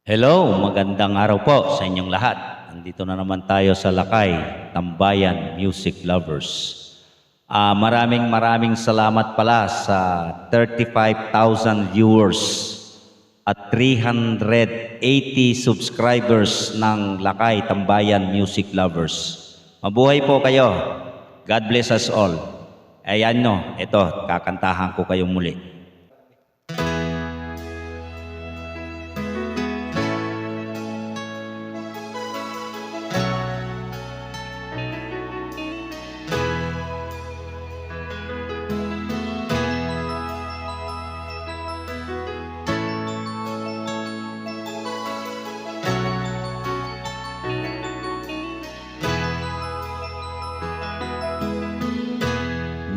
Hello, magandang araw po sa inyong lahat. Nandito na naman tayo sa Lakay, Tambayan Music Lovers. Maraming salamat pala sa 35,000 viewers at 380 subscribers ng Lakay, Tambayan Music Lovers. Mabuhay po kayo. God bless us all. Ayan no, ito, kakantahan ko kayong muli.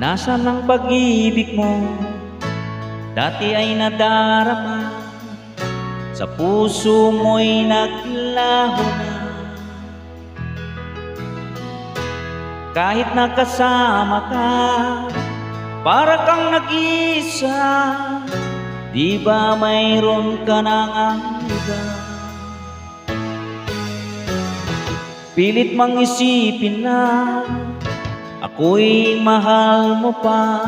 Nasaan ang pag-ibig mo? Dati ay nadarama, sa puso mo'y naglaho na. Kahit nakasama ka, para kang nag-isa, di ba mayroon ka ng iba? Pilit mang isipin na ako'y mahal mo pa,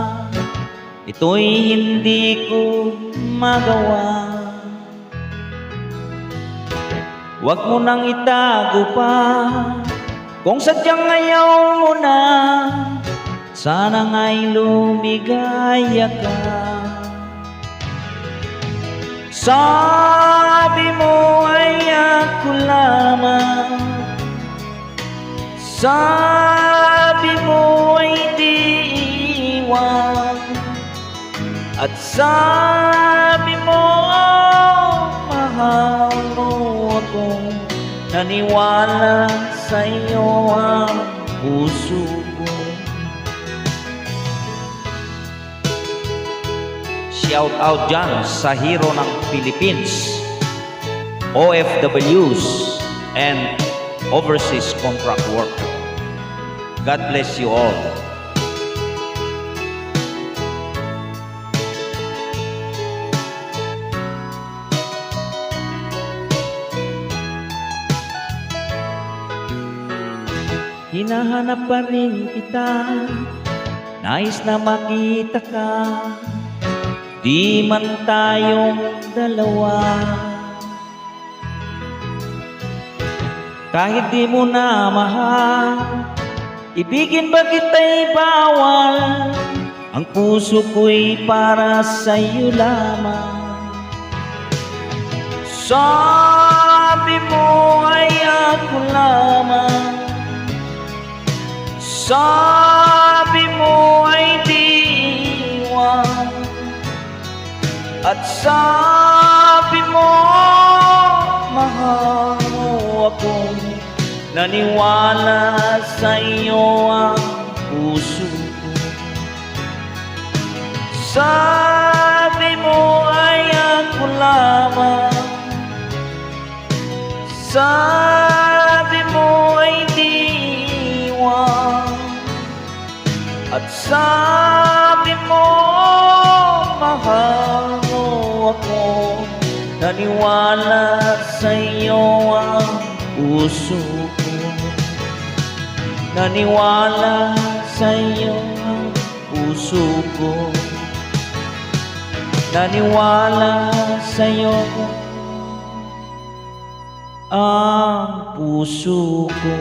ito'y hindi ko magawa. Huwag mo nang itago pa, kung sadyang ayaw mo na, sana nga'y lumigaya ka. Sabi mo ay ako lamang, sabi mo ay di iwan, at sabi mo mahal mo ako. Naniwala sa iyo ang puso ko. Shout out dyan sa hero ng Philippines, OFWs and overseas contract worker. God bless you all. Hinahanap pa rin kita, nais na makita ka, di man tayong dalawa. Kahit di mo na mahal, ibigin ba kita'y bawal, ang puso ko'y para sa'yo lamang. Sabi mo ay ako lamang, sabi mo ay di iwan, at sabi mo mahal mo ako. Naniwala sa iyo ang puso ko. Sabi mo ay ako lamang, sabi mo ay di iwan, at sabi mo mahal mo ako. Naniwala sa iyo ang puso ko. Naniwala sa iyo ang puso ko. Naniwala sa iyo ang puso ko.